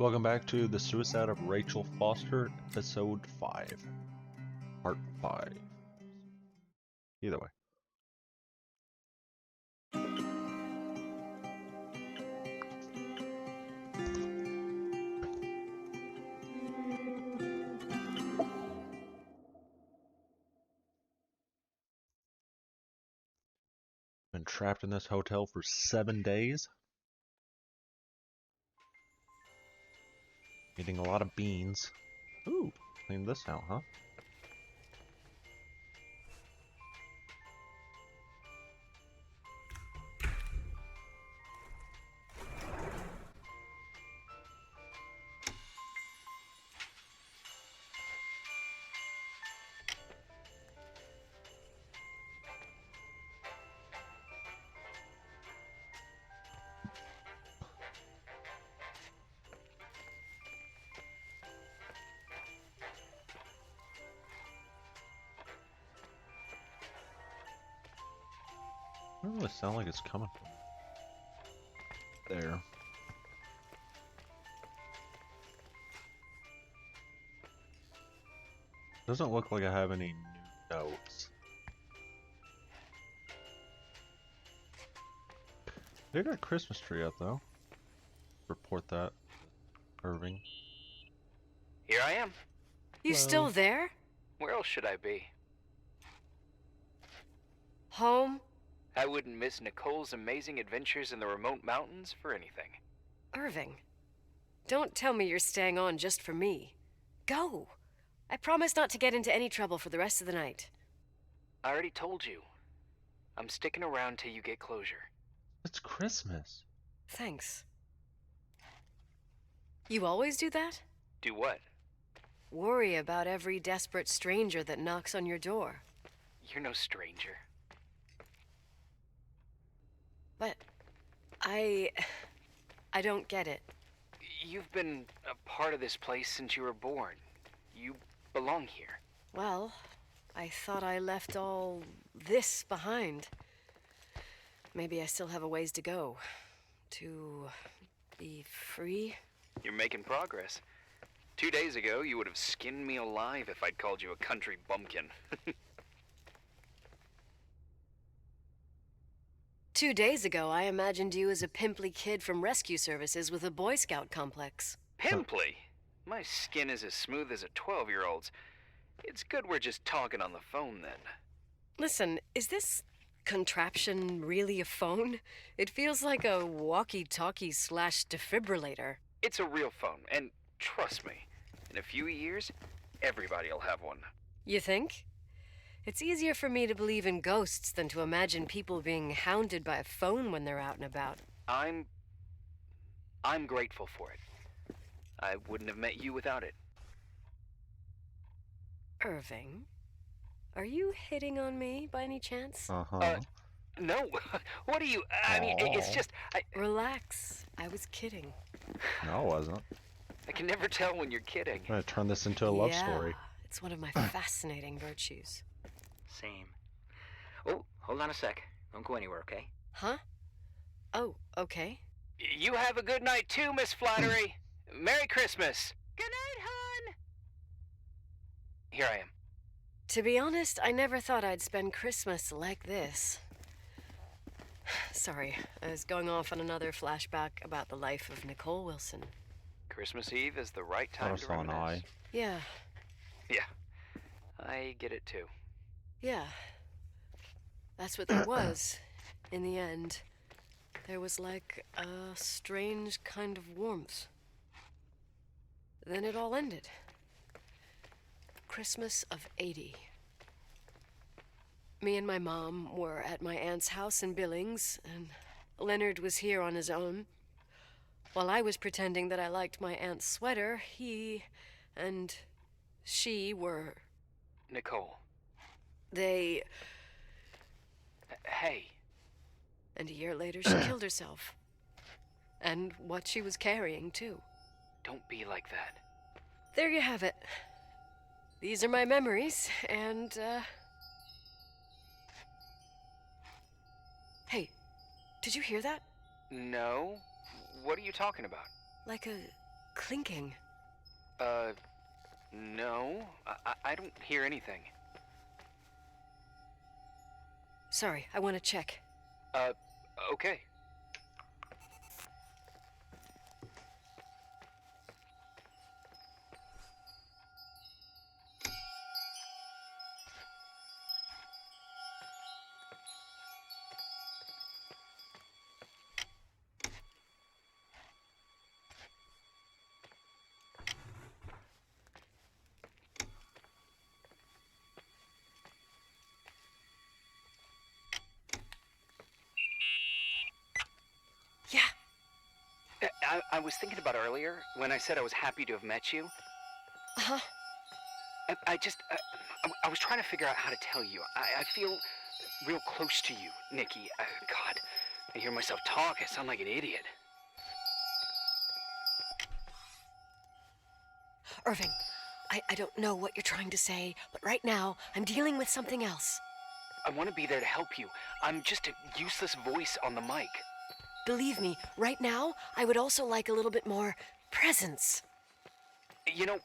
Welcome back to The Suicide of Rachel Foster, Episode 5. Part 5. Either way. Been trapped in this hotel for 7 days. Eating a lot of beans. Ooh, clean this out, huh? Doesn't really sound like it's coming from there. Doesn't look like I have any new notes. They got a Christmas tree up though. Report that, Irving. Here I am. You Hello. still there? Where else should I be? Home? I wouldn't miss Nicole's amazing adventures in the remote mountains for anything. Irving. Don't tell me you're staying on just for me. Go! I promise not to get into any trouble for the rest of the night. I already told you. I'm sticking around till you get closure. It's Christmas. Thanks. You always do that? Do what? Worry about every desperate stranger that knocks on your door. You're no stranger. But I don't get it. You've been a part of this place since you were born. You belong here. Well, I thought I left all this behind. Maybe I still have a ways to go. To be free? You're making progress. 2 days ago, you would have skinned me alive if I'd called you a country bumpkin. 2 days ago, I imagined you as a pimply kid from rescue services with a Boy Scout complex. Pimply? My skin is as smooth as a 12-year-old's. It's good we're just talking on the phone then. Listen, is this contraption really a phone? It feels like a walkie-talkie / defibrillator. It's a real phone, and trust me, in a few years, everybody'll have one. You think? It's easier for me to believe in ghosts than to imagine people being hounded by a phone when they're out and about. I'm grateful for it. I wouldn't have met you without it. Irving, are you hitting on me by any chance? Uh-huh. No, what are you, I mean, it's Aw. just, Relax. I was kidding. No, it wasn't. I can never tell when you're kidding. I'm gonna turn this into a love story. It's one of my fascinating virtues. Same. Oh, hold on a sec. Don't go anywhere, okay? Huh? Oh, okay. You have a good night too, Miss Flattery. Merry Christmas. Good night, hon. Here I am. To be honest, I never thought I'd spend Christmas like this. Sorry, I was going off on another flashback about the life of Nicole Wilson. Christmas Eve is the right time to Saw an eye. reminisce. Yeah, Yeah, I get it too. yeah. That's what there was, in the end. There was like a strange kind of warmth. Then it all ended. Christmas of '80. Me and my mom were at my aunt's house in Billings, and Leonard was here on his own. While I was pretending that I liked my aunt's sweater, he and she were... Nicole. They... Hey, And a year later, she killed herself. And what she was carrying, too. don't be like that. There you have it. These are my memories, and, Hey, did you hear that? No? What are you talking about? Like a clinking. No. I don't hear anything. Sorry, I want to check. Okay. Yeah. I was thinking about earlier when I said I was happy to have met you. Uh-huh. I was trying to figure out how to tell you. I feel real close to you, Nikki. God, I hear myself talk. I sound like an idiot. Irving, I don't know what you're trying to say, but right now, I'm dealing with something else. I want to be there to help you. I'm just a useless voice on the mic. Believe me, right now, I would also like a little bit more presence. You know,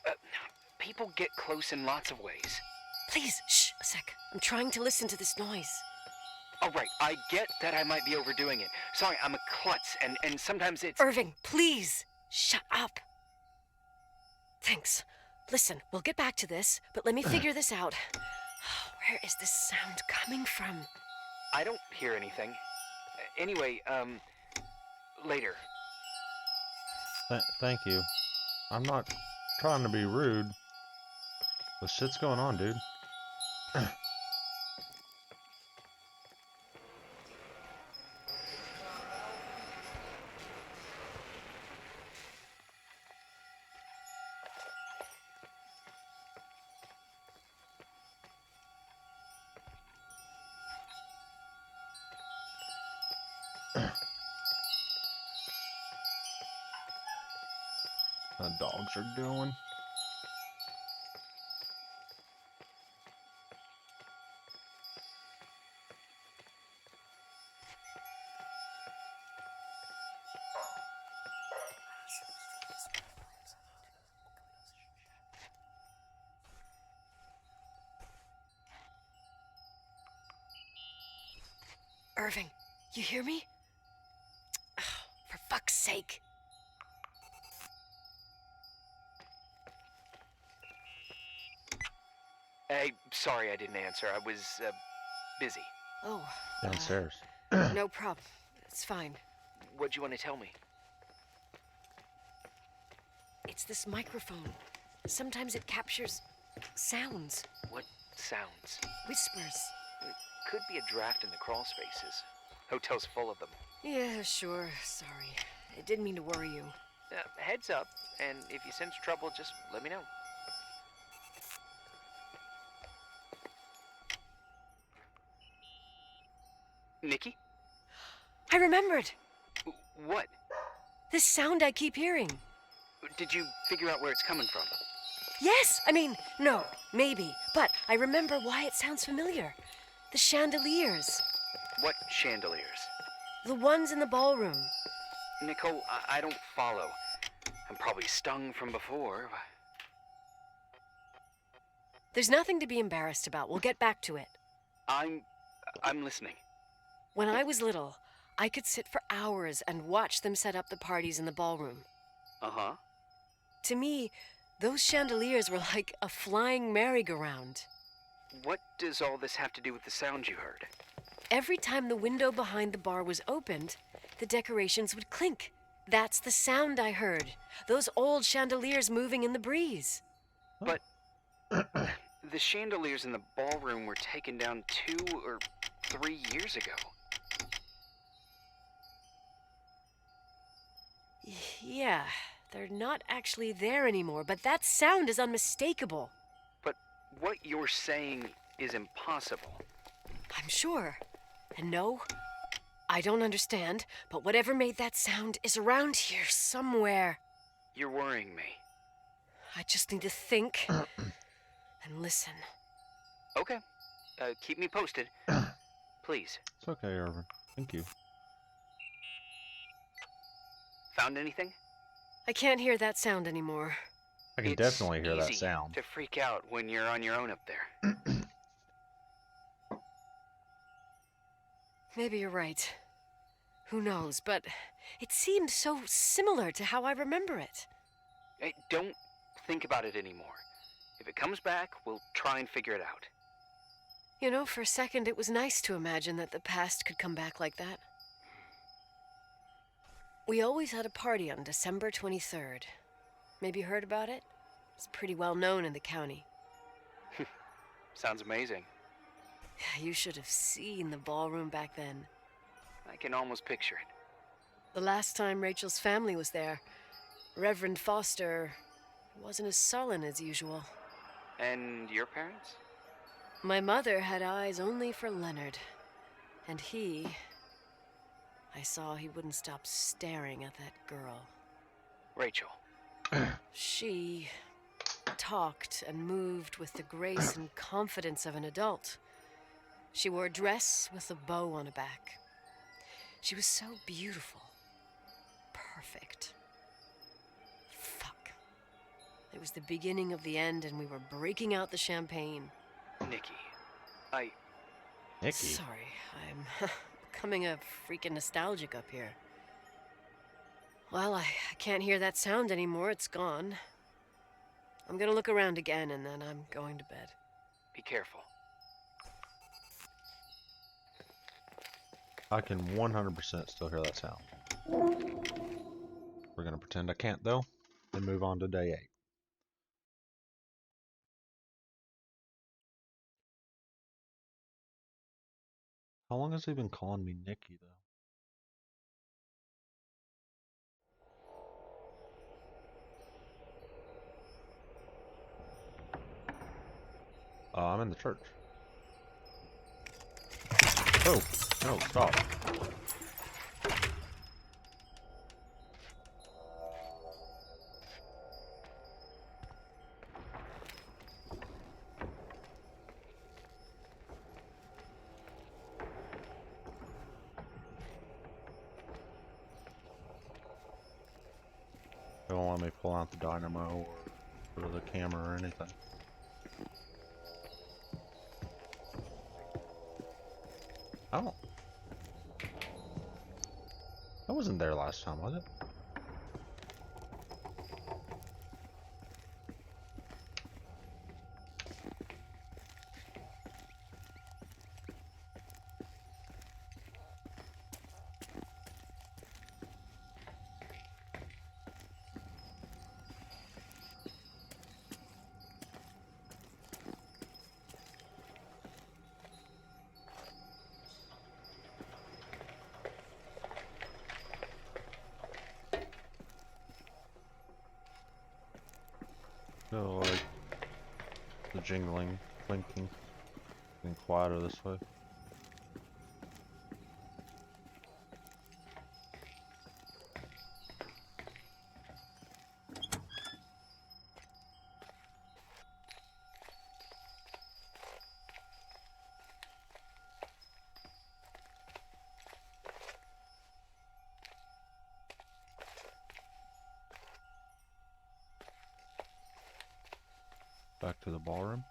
people get close in lots of ways. Please, shh, a sec. I'm trying to listen to this noise. All right, I get that I might be overdoing it. Sorry, I'm a klutz, and sometimes it's... Irving, please, shut up. Thanks. Listen, we'll get back to this, but let me figure this out. Where is this sound coming from? I don't hear anything. Anyway, later. Thank you. I'm not trying to be rude, but shit's going on, dude. The dogs are doing. Irving, you hear me? Oh, for fuck's sake. Hey, sorry I didn't answer. I was, busy. Oh. Downstairs. No problem. It's fine. What'd you want to tell me? It's this microphone. Sometimes it captures sounds, What sounds? whispers. It could be a draft in the crawl spaces. Hotel's full of them. Yeah, sure. Sorry. I didn't mean to worry you. Heads up, and if you sense trouble, just let me know. Nikki? I remembered! What? This sound I keep hearing. Did you figure out where it's coming from? Yes! No, maybe. But I remember why it sounds familiar. The chandeliers. What chandeliers? The ones in the ballroom. Nicole, I don't follow. I'm probably stung from before. There's nothing to be embarrassed about. We'll get back to it. I'm listening. When I was little, I could sit for hours and watch them set up the parties in the ballroom. Uh-huh. To me, those chandeliers were like a flying merry-go-round. What does all this have to do with the sound you heard? Every time the window behind the bar was opened, the decorations would clink. That's the sound I heard. Those old chandeliers moving in the breeze. But the chandeliers in the ballroom were taken down 2 or 3 years ago. Yeah, they're not actually there anymore, but that sound is unmistakable. But what you're saying is impossible. I'm sure. And no, I don't understand, but whatever made that sound is around here somewhere. You're worrying me. I just need to think and listen. Okay. Keep me posted. Please. It's okay, Irvin. Thank you. Found anything? I can't hear that sound anymore. I can It's definitely hear that easy sound. to freak out when you're on your own up there. Maybe you're right. Who knows, but it seemed so similar to how I remember it. Hey, don't think about it anymore. If it comes back, we'll try and figure it out. You know, for a second it was nice to imagine that the past could come back like that. We always had a party on December 23rd. Maybe you heard about it? It's pretty well known in the county. Sounds amazing. You should have seen the ballroom back then. I can almost picture it. The last time Rachel's family was there, Reverend Foster wasn't as sullen as usual. And your parents? My mother had eyes only for Leonard. And I saw he wouldn't stop staring at that girl. Rachel. She talked and moved with the grace and confidence of an adult. She wore a dress with a bow on her back. She was so beautiful. Perfect. Fuck. It was the beginning of the end, and we were breaking out the champagne. Nikki. Nikki? Sorry, I'm becoming a freaking nostalgic up here. Well, I can't hear that sound anymore. It's gone. I'm gonna look around again, and then I'm going to bed. Be careful. I can 100% still hear that sound. We're gonna pretend I can't though, and move on to day 8. How long has he been calling me Nikki though? I'm in the church. Oh, no, stop. They won't let me pull out the dynamo or the camera or anything. Oh. That wasn't there last time, was it? No, like the jingling, clinking, getting quieter this way. Back to the ballroom.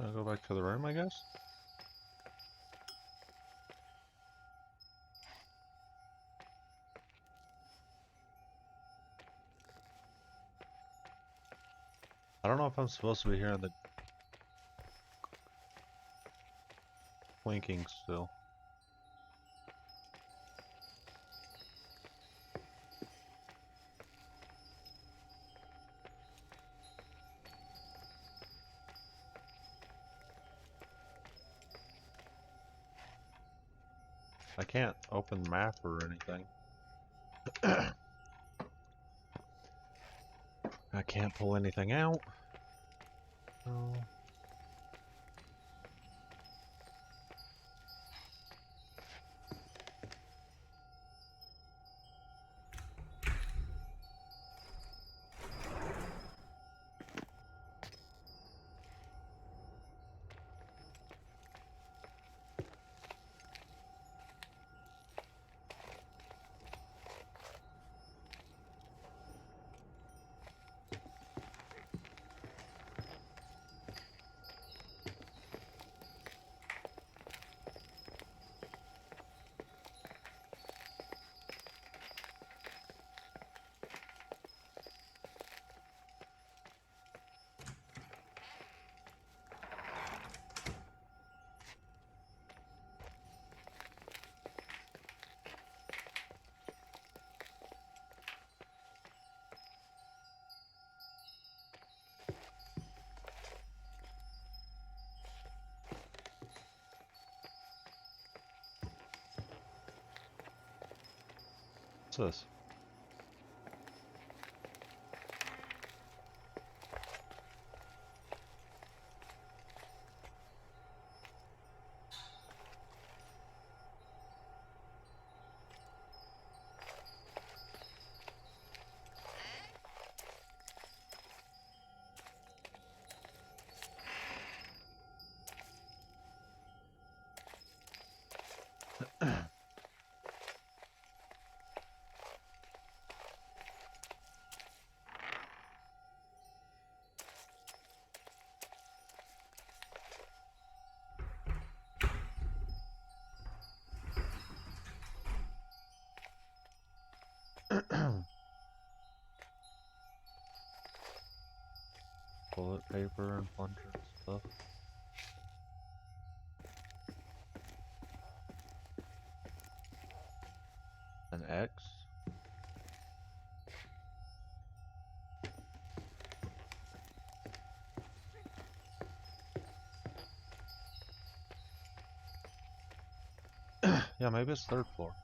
I'll go back to the room, I guess. I don't know if I'm supposed to be hearing the clinking still. I can't open the map or anything. I can't pull anything out. Oh. What's this? Bullet paper and plunger and stuff. An X. Yeah, maybe it's third floor.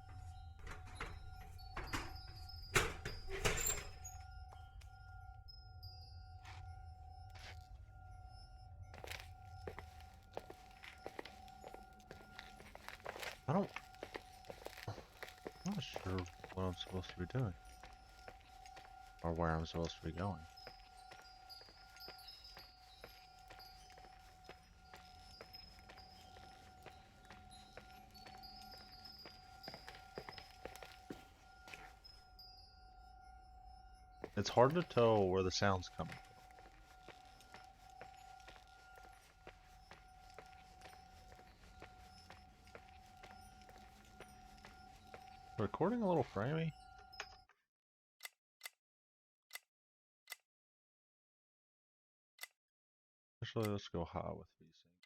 I'm not sure what I'm supposed to be doing. Or where I'm supposed to be going. It's hard to tell where the sound's coming from. Recording a little framey. Actually, let's go high with VSync.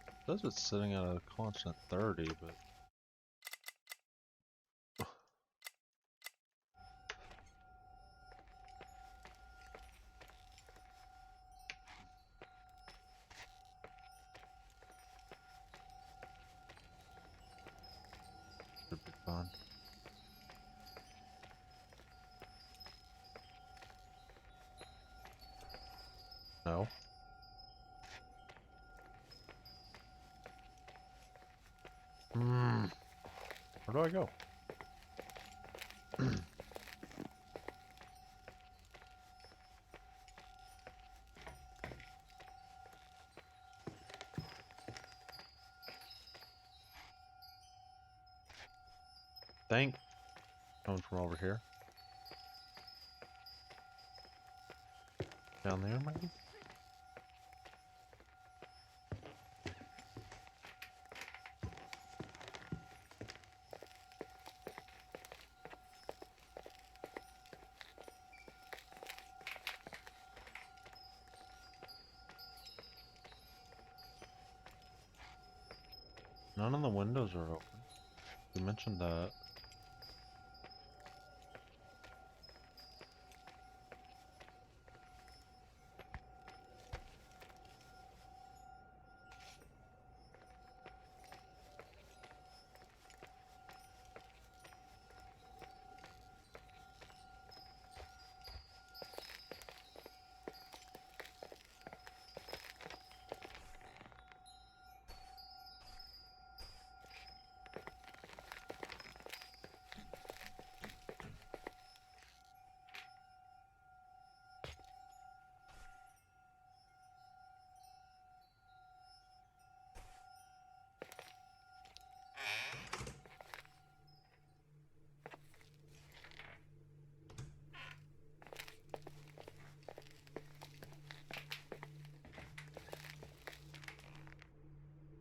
It says it's sitting at a constant 30, but should be fine. No. Where do I go? think. Coming from over here. Down there, maybe? None of the windows are open. You mentioned that.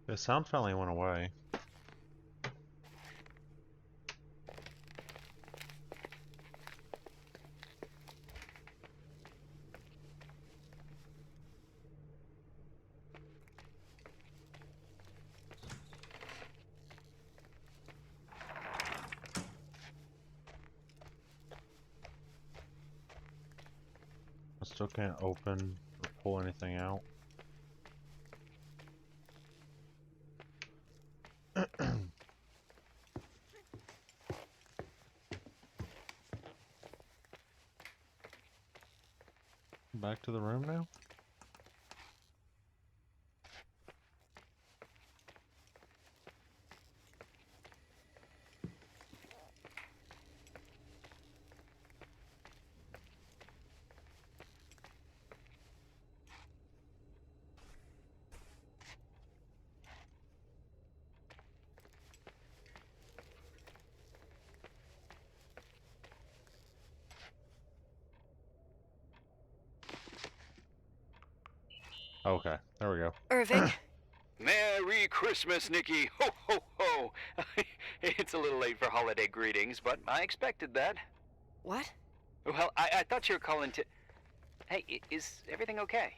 The sound finally went away. I still can't open or pull anything out. Back to the room now? Okay, there we go. Irving? Merry Christmas, Nikki. Ho, ho, ho. It's a little late for holiday greetings, but I expected that. What? Well, I thought you were calling to... Hey, is everything okay?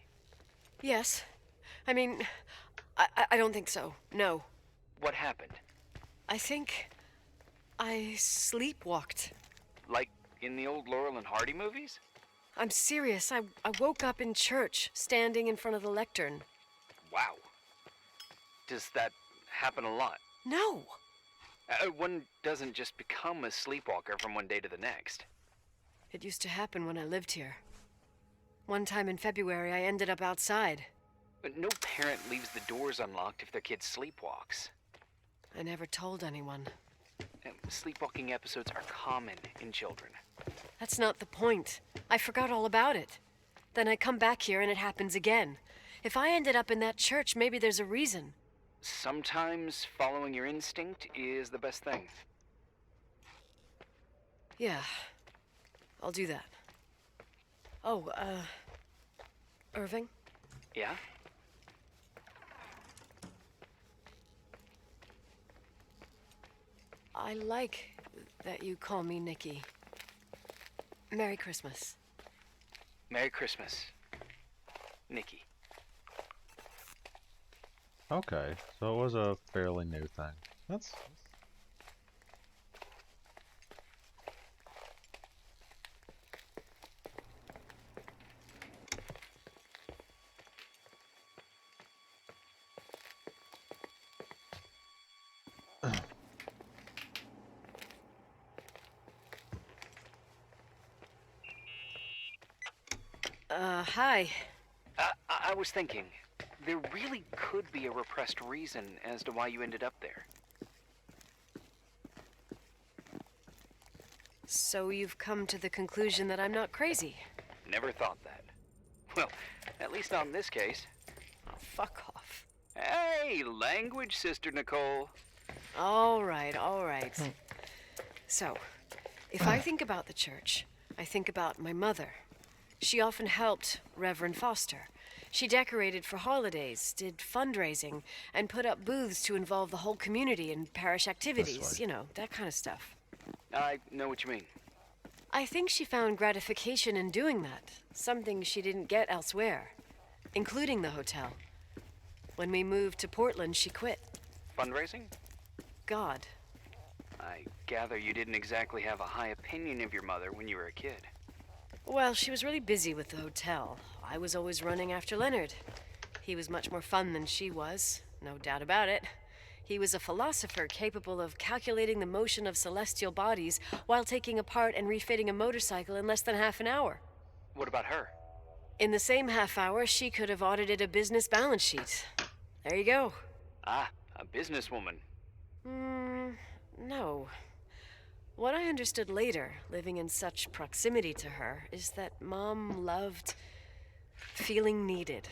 Yes. I mean, I don't think so. No. What happened? I think I sleepwalked. Like in the old Laurel and Hardy movies? I'm serious. I woke up in church, standing in front of the lectern. Wow. Does that happen a lot? No. One doesn't just become a sleepwalker from one day to the next. It used to happen when I lived here. One time in February, I ended up outside. But no parent leaves the doors unlocked if their kid sleepwalks. I never told anyone. Sleepwalking episodes are common in children. That's not the point. I forgot all about it. Then I come back here and it happens again. If I ended up in that church, maybe there's a reason. Sometimes following your instinct is the best thing. Yeah. I'll do that. Oh, Irving? Yeah? I like that you call me Nikki. Merry Christmas. Merry Christmas, Nikki. Okay, so it was a fairly new thing. That's... Hi. I was thinking, there really could be a repressed reason as to why you ended up there. So you've come to the conclusion that I'm not crazy? Never thought that. Well, at least not in this case. Oh, fuck off. Hey, language, Sister Nicole. All right, all right. So, if I think about the church, I think about my mother. She often helped Reverend Foster. She decorated for holidays, did fundraising, and put up booths to involve the whole community in parish activities. right. You know, that kind of stuff. I know what you mean. I think she found gratification in doing that, something she didn't get elsewhere, including the hotel. When we moved to Portland, she quit. Fundraising? God. I gather you didn't exactly have a high opinion of your mother when you were a kid. Well, she was really busy with the hotel. I was always running after Leonard. He was much more fun than she was, no doubt about it. He was a philosopher capable of calculating the motion of celestial bodies while taking apart and refitting a motorcycle in less than half an hour. What about her? In the same half hour, she could have audited a business balance sheet. There you go. Ah, a businesswoman. No. What I understood later, living in such proximity to her, is that Mom loved feeling needed.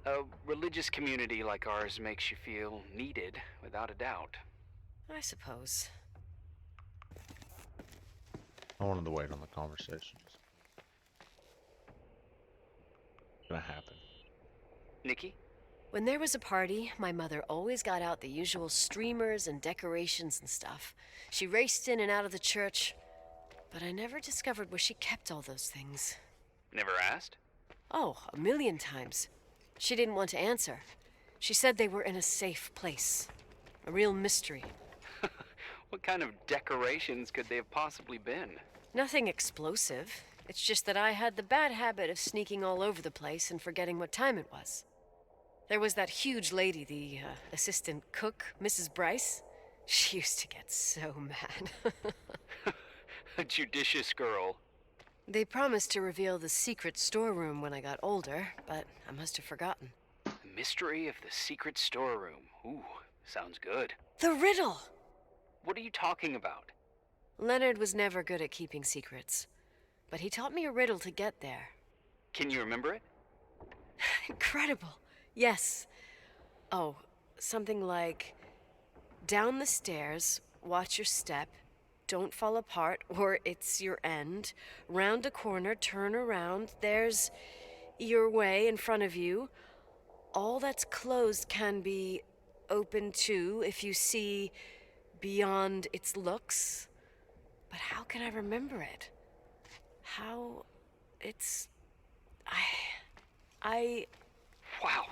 A religious community like ours makes you feel needed, without a doubt. I suppose. I wanted to wait on the conversations. It's gonna happen. Nikki? When there was a party, my mother always got out the usual streamers and decorations and stuff. She raced in and out of the church, but I never discovered where she kept all those things. Never asked? Oh, a million times. She didn't want to answer. She said they were in a safe place. A real mystery. What kind of decorations could they have possibly been? Nothing explosive. It's just that I had the bad habit of sneaking all over the place and forgetting what time it was. There was that huge lady, the assistant cook, Mrs. Bryce. She used to get so mad. A judicious girl. They promised to reveal the secret storeroom when I got older, but I must have forgotten. The mystery of the secret storeroom. Ooh, sounds good. The riddle! What are you talking about? Leonard was never good at keeping secrets, but he taught me a riddle to get there. Can you remember it? Incredible. Yes. Oh, something like, down the stairs, watch your step, don't fall apart, or it's your end. Round a corner, turn around, there's your way in front of you. All that's closed can be open too if you see beyond its looks. But how can I remember it? How... it's... I... Wow.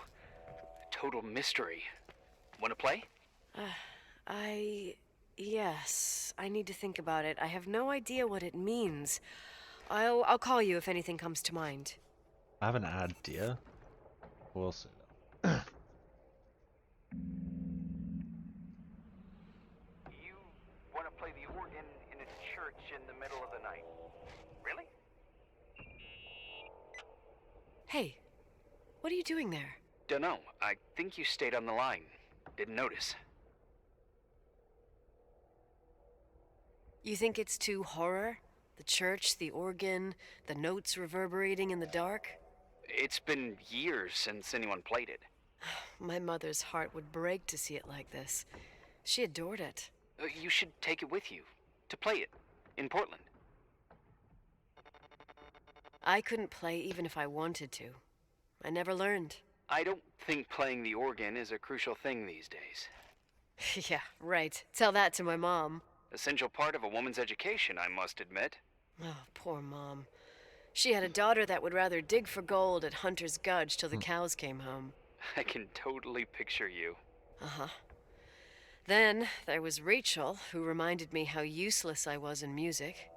Total mystery. Want to play? Yes, I need to think about it. I have no idea what it means. I'll call you if anything comes to mind. I have an idea. We'll see though. You want to play the organ in a church in the middle of the night? Really? Hey, what are you doing there? Dunno. I think you stayed on the line. Didn't notice. You think it's too horror? The church, the organ, the notes reverberating in the dark? It's been years since anyone played it. My mother's heart would break to see it like this. She adored it. You should take it with you. To play it. In Portland. I couldn't play even if I wanted to. I never learned. I don't think playing the organ is a crucial thing these days. Yeah, right. Tell that to my mom. Essential part of a woman's education, I must admit. Oh, poor Mom. She had a daughter that would rather dig for gold at Hunter's Gulch till the cows came home. I can totally picture you. Uh-huh. Then there was Rachel, who reminded me how useless I was in music.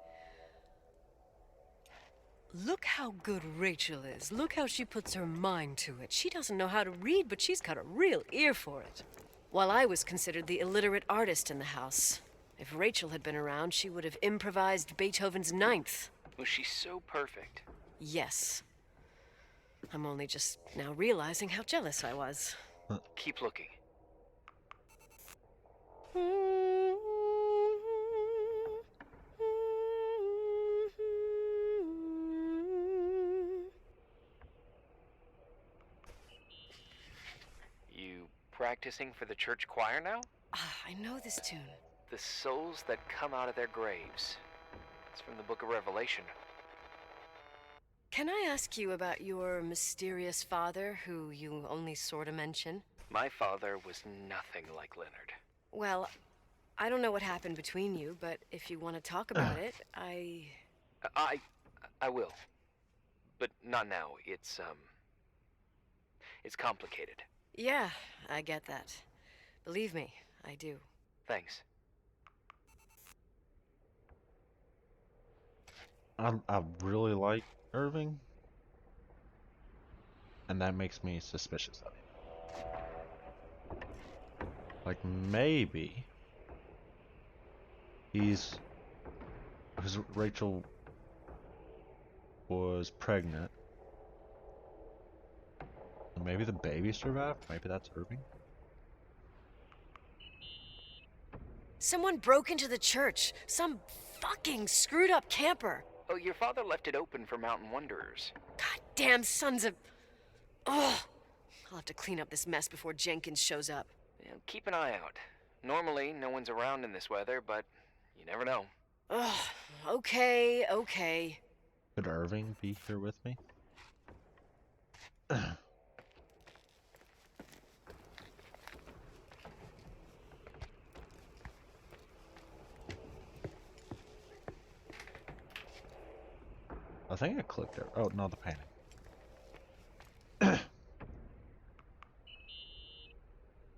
Look how good Rachel is. Look how she puts her mind to it. She doesn't know how to read, but she's got a real ear for it. While I was considered the illiterate artist in the house. If Rachel had been around, she would have improvised Beethoven's Ninth. Was she so perfect? Yes. I'm only just now realizing how jealous I was. Keep looking. You practicing for the church choir now? Ah, I know this tune. The souls that come out of their graves. It's from the book of Revelation. Can I ask you about your mysterious father, who you only sort of mention? My father was nothing like Leonard. Well, I don't know what happened between you, but if you want to talk about it, I will. But not now. It's complicated. Yeah, I get that. Believe me, I do. Thanks. I really like Irving, and that makes me suspicious of him. Like, maybe because Rachel was pregnant, and maybe the baby survived. Maybe that's Irving. Someone broke into the church. Some fucking screwed up camper. Oh, your father left it open for mountain wanderers. Goddamn sons of... Ugh. I'll have to clean up this mess before Jenkins shows up. Yeah, keep an eye out. Normally, no one's around in this weather, but you never know. Ugh. Okay. Could Irving be here with me? I think I clicked it. Oh, no, the painting.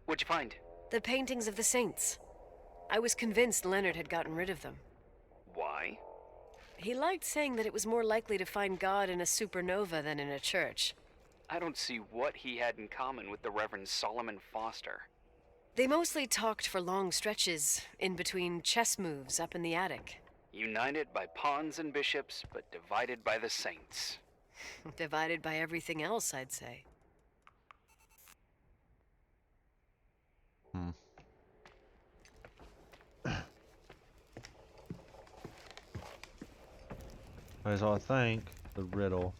What'd you find? The paintings of the saints. I was convinced Leonard had gotten rid of them. Why? He liked saying that it was more likely to find God in a supernova than in a church. I don't see what he had in common with the Reverend Solomon Foster. They mostly talked for long stretches, in between chess moves up in the attic. United by pawns and bishops, but divided by the saints. Divided by everything else, I'd say. So I think the riddle.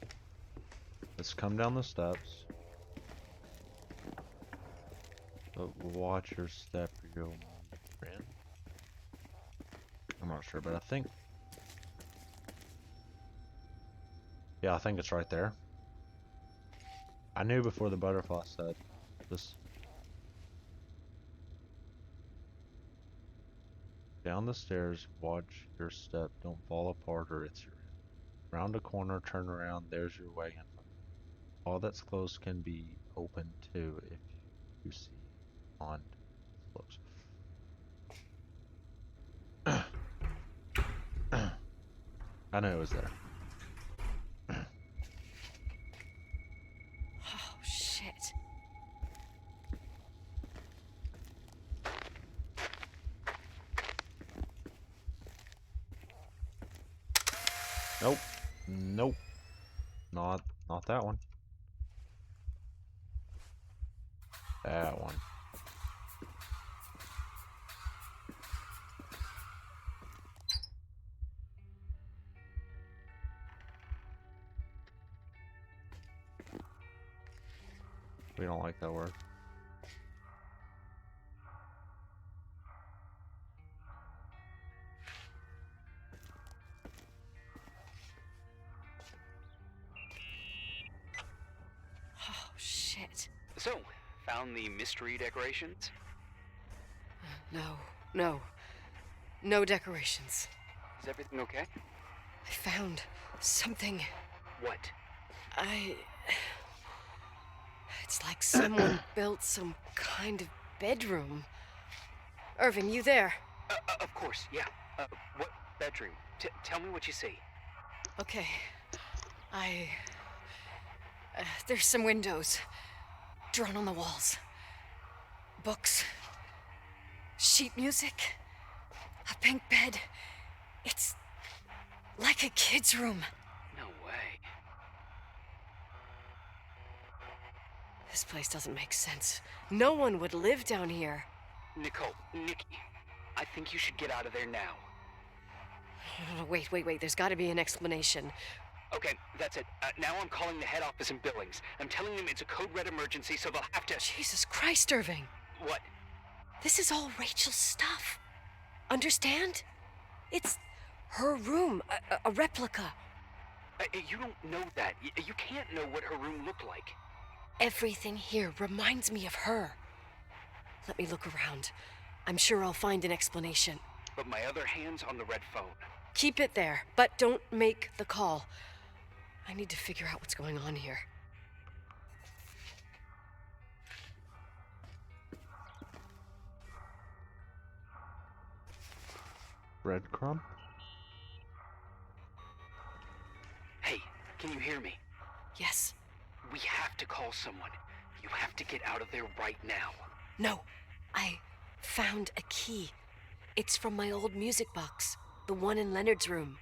Let's come down the steps. But watch your step, you friend. I'm not sure, but I think. Yeah, I think it's right there. I knew before the butterfly said this. Down the stairs, watch your step, don't fall apart or it's your end. Round a corner, turn around, there's your way in front. All that's closed can be opened too if you see on close. I knew it was there. Oh, shit. Nope. Nope. Not that one. That one. We don't like that word. Oh, shit. So, found the mystery decorations? No. No decorations. Is everything okay? I found something. What? It's like someone built some kind of bedroom. Irving, you there? Of course, yeah. What bedroom? Tell me what you see. Okay. There's some windows drawn on the walls. Books. Sheet music. A pink bed. It's like a kid's room. No way. This place doesn't make sense. No one would live down here. Nikki, I think you should get out of there now. Wait. There's got to be an explanation. Okay, that's it. Now I'm calling the head office in Billings. I'm telling them it's a code red emergency, so they'll have to... Jesus Christ, Irving. What? This is all Rachel's stuff. Understand? It's her room, a replica. You don't know that. You can't know what her room looked like. Everything here reminds me of her. Let me look around. I'm sure I'll find an explanation. But my other hand's on the red phone. Keep it there, but don't make the call. I need to figure out what's going on here. Breadcrumb? Hey, can you hear me? Yes. We have to call someone. You have to get out of there right now. No. I found a key. It's from my old music box, the one in Leonard's room.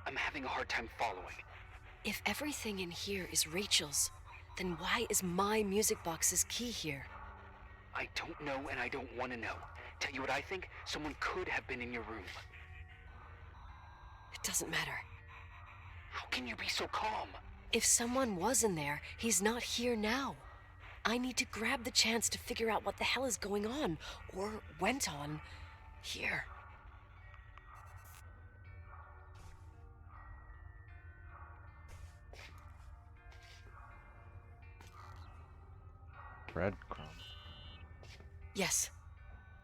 I'm having a hard time following. If everything in here is Rachel's, then why is my music box's key here? I don't know and I don't want to know. Tell you what I think? Someone could have been in your room. It doesn't matter. How can you be so calm? If someone was in there, he's not here now. I need to grab the chance to figure out what the hell is going on, or went on, here. Breadcrumb. Yes.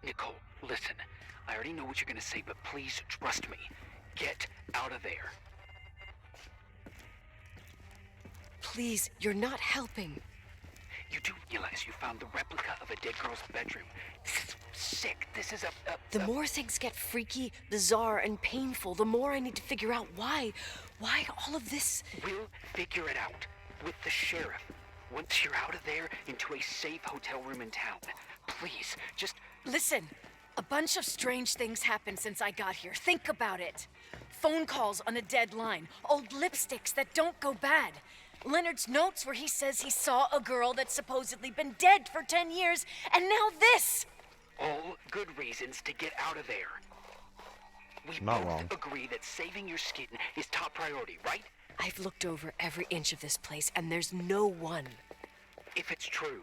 Nicole, listen. I already know what you're gonna say, but please trust me. Get out of there. Please, you're not helping. You do realize you found the replica of a dead girl's bedroom. This is sick. This is The more things get freaky, bizarre, and painful, the more I need to figure out why all of this. We'll figure it out. With the sheriff. Once you're out of there, into a safe hotel room in town. Please, just... Listen, a bunch of strange things happened since I got here. Think about it. Phone calls on a dead line, old lipsticks that don't go bad. Leonard's notes where he says he saw a girl that's supposedly been dead for 10 years, and now this! All good reasons to get out of there. We Not both wrong. agree that saving your skin is top priority, right? I've looked over every inch of this place, and there's no one. If it's true,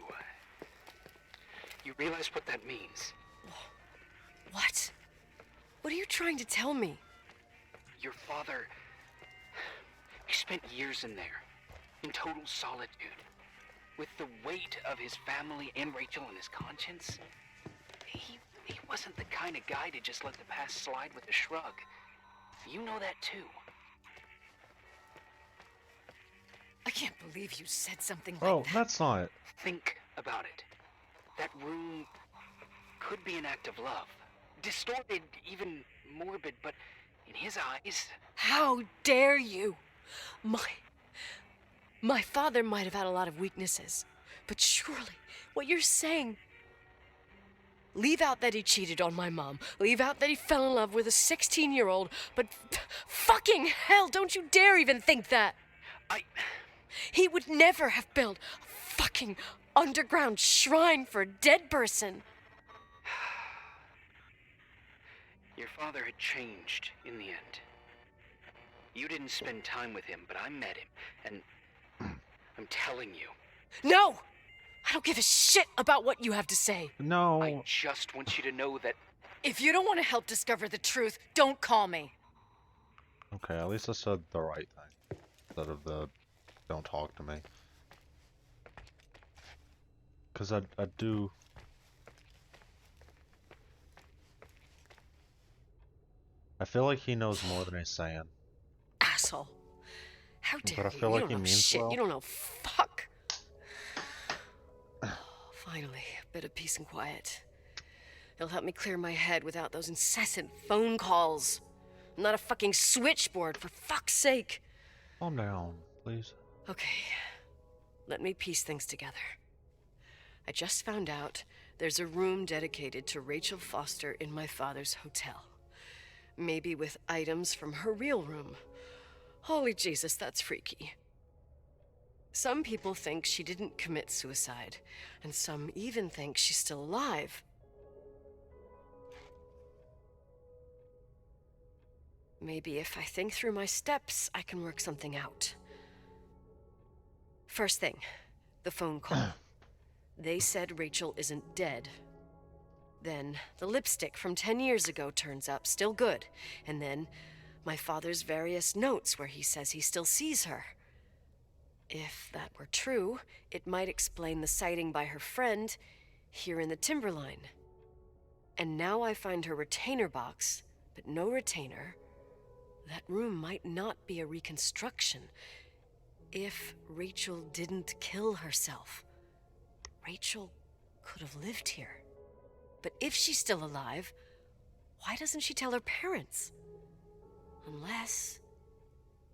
you realize what that means. What? What are you trying to tell me? Your father... He spent years in there, in total solitude. With the weight of his family and Rachel on his conscience. He wasn't the kind of guy to just let the past slide with a shrug. You know that too. I can't believe you said something like Oh, that. that's not it. Think about it. That room could be an act of love. Distorted, even morbid, but in his eyes... How dare you? My father might have had a lot of weaknesses, but surely what you're saying... Leave out that he cheated on my mom. Leave out that he fell in love with a 16-year-old, but fucking hell, don't you dare even think that! He would never have built a fucking underground shrine for a dead person. Your father had changed in the end. You didn't spend time with him, but I met him, and I'm telling you. No! I don't give a shit about what you have to say. No. I just want you to know that... If you don't want to help discover the truth, don't call me. Okay, at least I said the right thing. Instead of the don't talk to me. Because I do... I feel like he knows more than he's saying. Asshole. How dare But I you? feel You like don't he know means shit. well. You don't know fuck. Finally, a bit of peace and quiet. It'll help me clear my head without those incessant phone calls. I'm not a fucking switchboard, for fuck's sake. Calm down, please. Okay, let me piece things together. I just found out there's a room dedicated to Rachel Foster in my father's hotel. Maybe with items from her real room. Holy Jesus, that's freaky. Some people think she didn't commit suicide, and some even think she's still alive. Maybe if I think through my steps, I can work something out. First thing, the phone call. They said Rachel isn't dead. Then the lipstick from 10 years ago turns up, still good. And then my father's various notes where he says he still sees her. If that were true, it might explain the sighting by her friend here in the Timberline. And now I find her retainer box, but no retainer. That room might not be a reconstruction. If Rachel didn't kill herself, Rachel could have lived here. But if she's still alive, why doesn't she tell her parents? Unless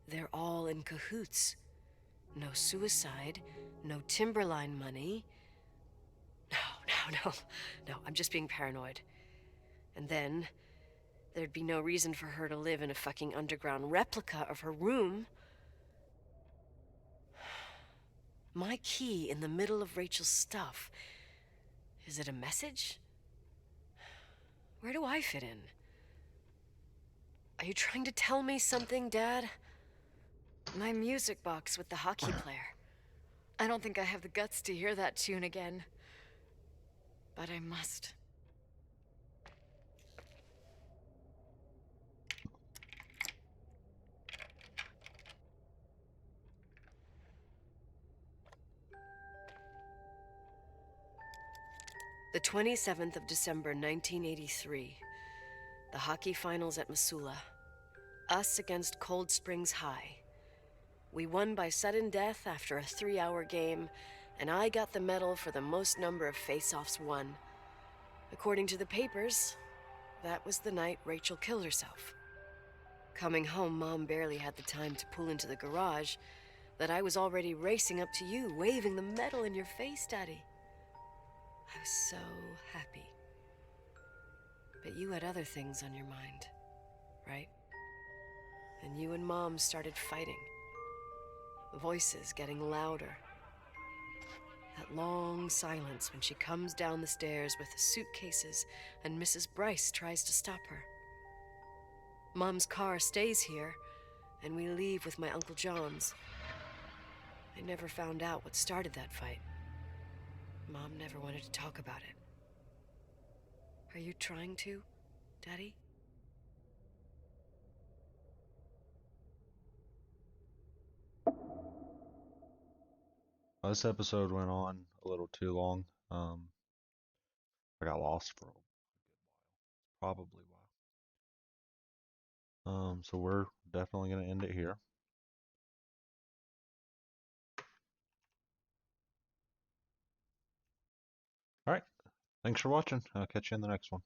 they're all in cahoots. No suicide, no Timberline money. No, I'm just being paranoid. And then there'd be no reason for her to live in a fucking underground replica of her room. My key in the middle of Rachel's stuff. Is it a message? Where do I fit in? Are you trying to tell me something, Dad? My music box with the hockey player. I don't think I have the guts to hear that tune again. But I must. The 27th of December, 1983. The hockey finals at Missoula. Us against Cold Springs High. We won by sudden death after a 3-hour game, and I got the medal for the most number of face-offs won. According to the papers, that was the night Rachel killed herself. Coming home, Mom barely had the time to pull into the garage that I was already racing up to you, waving the medal in your face, Daddy. I was so happy. But you had other things on your mind, right? And you and Mom started fighting. Voices getting louder. That long silence when she comes down the stairs with the suitcases and Mrs. Bryce tries to stop her. Mom's car stays here, and we leave with my Uncle John's. I never found out what started that fight. Mom never wanted to talk about it. Are you trying to, Daddy? This episode went on a little too long. I got lost for a good while. Probably why. So we're definitely going to end it here. All right. Thanks for watching. I'll catch you in the next one.